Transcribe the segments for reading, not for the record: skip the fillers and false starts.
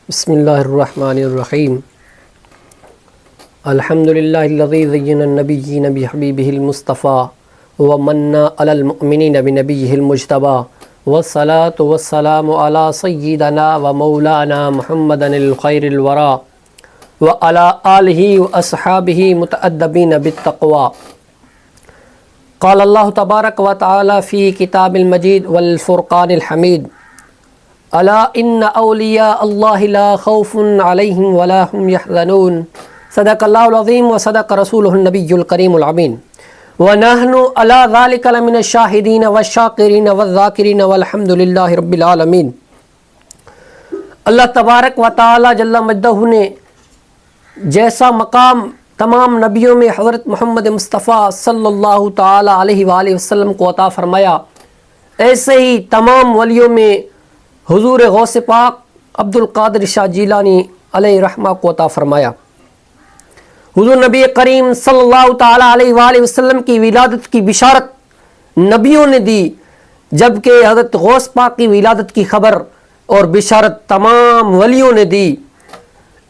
بسم اللہ الرحمن الرحیم الحمدللہ الذی زین النبیین بحبیبہ المصطفیٰ ومن علی المؤمنین بنبیہ المجتبیٰ والصلاة والسلام علی سیدنا ومولانا محمد الخیر الورا وعلی آلہ واصحابہ متأدبین بالتقوی. قال اللہ تبارک و تعالی فی کتاب المجید والفرقان الحمید الا ان اولیاء اللہ لا خوف علیہم ولا هم يحزنون. صدق اللہ العظیم و صدق رسولہ النبی الکریم الامین. ونحن علی ذلک لمن الشاہدین والشاکرین والذاکرین والحمد للہ رب العالمین. اللہ تبارک و تعالی جل مجدہ نے جیسا مقام تمام نبیوں میں حضرت محمد مصطفیٰ صلی اللہ تعالی علیہ وآلہ وسلم کو عطا فرمایا، ایسے ہی تمام ولیوں میں حضور غوث پاک عبد القادر شاہ جیلانی علیہ رحمہ کو عطا فرمایا. حضور نبی کریم صلی اللہ تعالی علیہ وآلہ وسلم کی ولادت کی بشارت نبیوں نے دی، جبکہ حضرت غوث پاک کی ولادت کی خبر اور بشارت تمام ولیوں نے دی.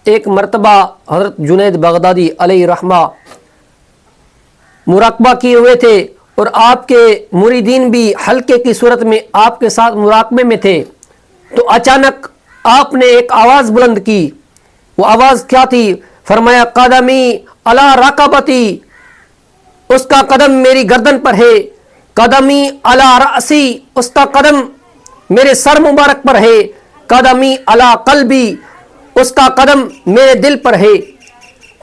ایک مرتبہ حضرت جنید بغدادی علیہ رحمہ مراقبہ کیے ہوئے تھے اور آپ کے مریدین بھی حلقے کی صورت میں آپ کے ساتھ مراقبے میں تھے، تو اچانک آپ نے ایک آواز بلند کی. وہ آواز کیا تھی؟ فرمایا قدمی علی رقبتی، اس کا قدم میری گردن پر ہے. قدمی علی رأسی، اس کا قدم میرے سر مبارک پر ہے. قدمی علی قلبی، اس کا قدم میرے دل پر ہے.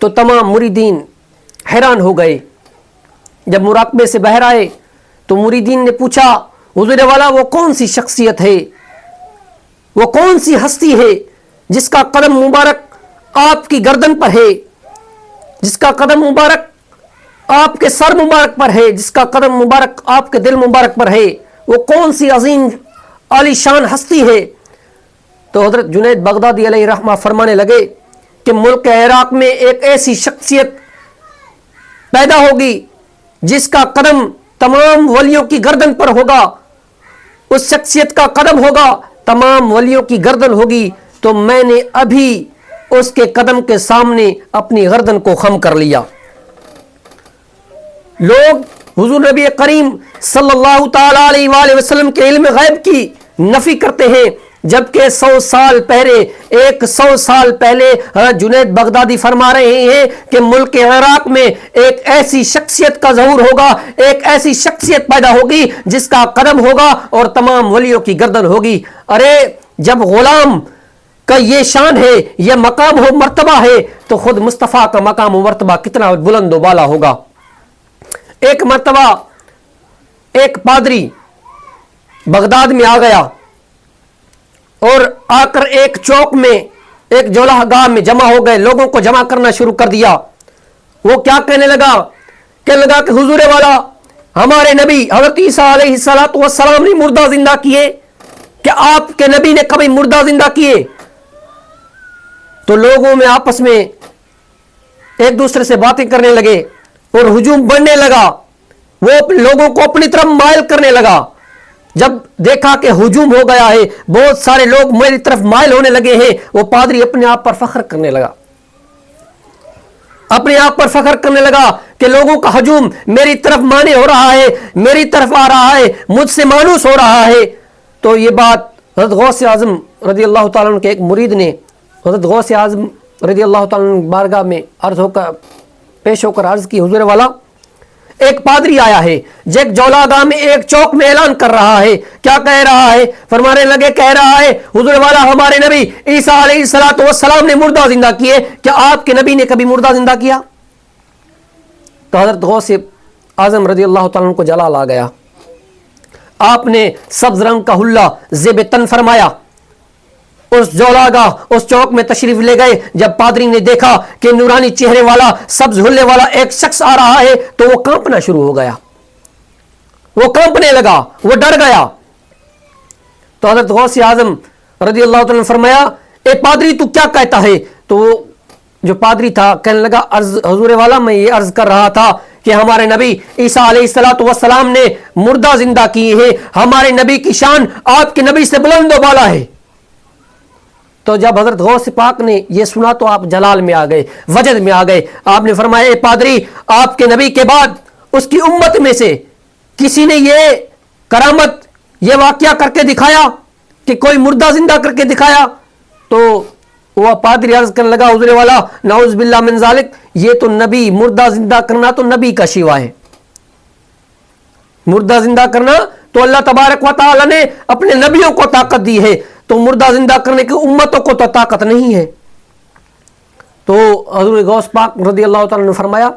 تو تمام مریدین حیران ہو گئے. جب مراقبے سے باہر آئے تو مریدین نے پوچھا حضور والا وہ کون سی شخصیت ہے، وہ کون سی ہستی ہے جس کا قدم مبارک آپ کی گردن پر ہے، جس کا قدم مبارک آپ کے سر مبارک پر ہے، جس کا قدم مبارک آپ کے دل مبارک پر ہے، وہ کون سی عظیم عالی شان ہستی ہے؟ تو حضرت جنید بغدادی علیہ رحمہ فرمانے لگے کہ ملک عراق میں ایک ایسی شخصیت پیدا ہوگی جس کا قدم تمام ولیوں کی گردن پر ہوگا. اس شخصیت کا قدم ہوگا، تمام ولیوں کی گردن ہوگی. تو میں نے ابھی اس کے قدم کے سامنے اپنی گردن کو خم کر لیا. لوگ حضور نبی کریم صلی اللہ تعالی علیہ وآلہ وسلم کے علم غیب کی نفی کرتے ہیں، جبکہ 100 سال پہلے جنید بغدادی فرما رہے ہیں کہ ملک عراق میں ایک ایسی شخصیت کا ظہور ہوگا، ایک ایسی شخصیت پیدا ہوگی جس کا قدم ہوگا اور تمام ولیوں کی گردن ہوگی. ارے جب غلام کا یہ شان ہے، یہ مقام و مرتبہ ہے، تو خود مصطفیٰ کا مقام و مرتبہ کتنا بلند و بالا ہوگا. ایک مرتبہ ایک پادری بغداد میں آ گیا اور آ کر ایک چوک میں ایک جولہ گاہ میں جمع ہو گئے، لوگوں کو جمع کرنا شروع کر دیا. وہ کیا کہنے لگا کہ حضور والا ہمارے نبی حضرت عیسیٰ علیہ السلام نے مردہ زندہ کیے، کہ آپ کے نبی نے کبھی مردہ زندہ کیے؟ تو لوگوں میں آپس میں ایک دوسرے سے باتیں کرنے لگے اور ہجوم بڑھنے لگا. وہ لوگوں کو اپنی طرف مائل کرنے لگا. جب دیکھا کہ ہجوم ہو گیا ہے، بہت سارے لوگ میری طرف مائل ہونے لگے ہیں، وہ پادری اپنے آپ پر فخر کرنے لگا، اپنے آپ پر فخر کرنے لگا کہ لوگوں کا ہجوم میری طرف مانے ہو رہا ہے، میری طرف آ رہا ہے، مجھ سے مانوس ہو رہا ہے. تو یہ بات حضرت غوث اعظم رضی اللہ تعالیٰ عنہ کے ایک مرید نے حضرت غوث اعظم رضی اللہ تعالیٰ عنہ بارگاہ میں پیش ہو کر عرض کی، حضور والا ایک پادری آیا ہے، جیک جولا گاہ میں ایک چوک میں اعلان کر رہا ہے. کیا کہہ رہا ہے؟ فرمانے لگے کہہ رہا ہے حضور والا ہمارے نبی عیسیٰ علیہ السلام نے مردہ زندہ کیے، کیا آپ کے نبی نے کبھی مردہ زندہ کیا؟ تو حضرت غوث اعظم رضی اللہ تعالیٰ عنہ کو جلال آ گیا. آپ نے سبز رنگ کا حلہ زیب تن فرمایا، اس جولا گاہ اس چوک میں تشریف لے گئے. جب پادری نے دیکھا کہ نورانی چہرے والا سبز حلے والا ایک شخص آ رہا ہے تو وہ کانپنا شروع ہو گیا، وہ کانپنے لگا، وہ ڈر گیا. تو حضرت غوث اعظم رضی اللہ تعالیٰ نے فرمایا اے پادری تو کیا کہتا ہے؟ تو وہ جو پادری تھا کہنے لگا حضور والا میں یہ عرض کر رہا تھا کہ ہمارے نبی عیسیٰ علیہ السلام نے مردہ زندہ کیے ہیں، ہمارے نبی کی شان آپ کے نبی سے بلند و بالا ہے. تو جب حضرت غوث پاک نے یہ سنا تو آپ جلال میں آ گئے، وجد میں آ گئے. آپ نے فرمایا اے پادری، آپ کے نبی کے بعد اس کی امت میں سے کسی نے یہ کرامت، یہ واقعہ کر کے دکھایا کہ کوئی مردہ زندہ کر کے دکھایا؟ تو وہ پادری عرض کرنے لگا حضور والا نعوذ باللہ من ذالک، یہ تو نبی، مردہ زندہ کرنا تو نبی کا شیوا ہے. مردہ زندہ کرنا تو اللہ تبارک و تعالی نے اپنے نبیوں کو طاقت دی ہے، تو مردہ زندہ کرنے کی امتوں کو تو طاقت نہیں ہے. تو حضور غوث پاک رضی اللہ تعالیٰ نے فرمایا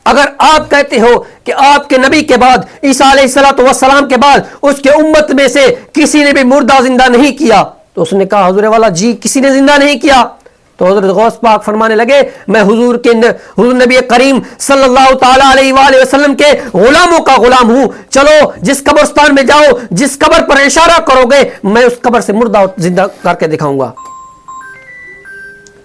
اگر آپ کہتے ہو کہ آپ کے نبی کے بعد، عیسیٰ علیہ السلام کے بعد اس کے امت میں سے کسی نے بھی مردہ زندہ نہیں کیا، تو اس نے کہا حضور والا جی کسی نے زندہ نہیں کیا. تو حضرت غوث پاک فرمانے لگے میں حضور نبی کریم صلی اللہ تعالیٰ علیہ وآلہ وسلم کے غلاموں کا غلام ہوں، چلو جس قبرستان میں جاؤ، جس قبر پر اشارہ کرو گے میں اس قبر سے مردہ زندہ کر کے دکھاؤں گا.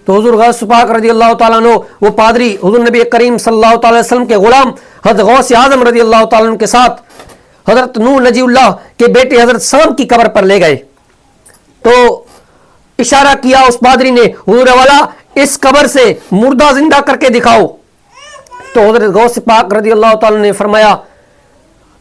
تو حضور غوث پاک رضی اللہ تعالیٰ عنہ وہ پادری حضور نبی کریم صلی اللہ تعالی وسلم کے غلام حضرت غوث اعظم رضی اللہ تعالیٰ عنہ کے ساتھ حضرت نور نجی اللہ کے بیٹے حضرت سام کی قبر پر لے گئے. تو اشارہ کیا اس پادری نے حضور والا اس قبر سے مردہ زندہ کر کے دکھاؤ. تو حضرت غوث پاک رضی اللہ تعالیٰ نے فرمایا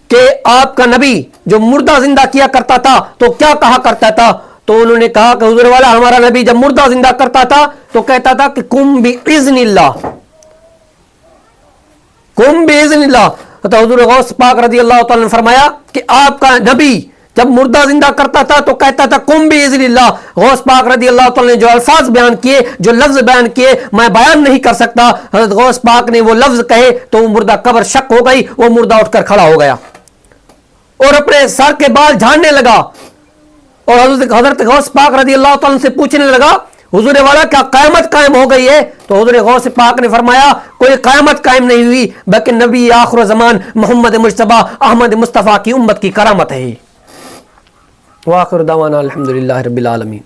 کہ آپ کا نبی جو مردہ زندہ کیا کرتا تھا تو کیا کہا کرتا تھا؟ تو انہوں نے کہا کہ حضور والا ہمارا نبی جب مردہ زندہ کرتا تھا تو کہتا تھا کہ کم باذن اللہ، کم باذن اللہ. تو حضور غوث پاک رضی اللہ تعالیٰ نے فرمایا کہ آپ کا نبی جب مردہ زندہ کرتا تھا تو کہتا تھا کم باذن اللہ. غوث پاک رضی اللہ تعالیٰ نے جو الفاظ بیان کیے، جو لفظ بیان کیے میں بیان نہیں کر سکتا. حضرت غوث پاک نے وہ لفظ کہے تو وہ مردہ قبر شک ہو گئی، وہ مردہ اٹھ کر کھڑا ہو گیا اور اپنے سر کے بال جھاڑنے لگا اور حضرت غوث پاک رضی اللہ تعالیٰ سے پوچھنے لگا حضور والا کیا قیامت قائم ہو گئی ہے؟ تو حضور غوث پاک نے فرمایا کوئی قیامت قائم نہیں ہوئی، بلکہ نبی آخر زمان محمد مجتبی احمد مصطفیٰ کی امت کی کرامت ہے. وآخر دعوانا الحمدللہ رب العالمین.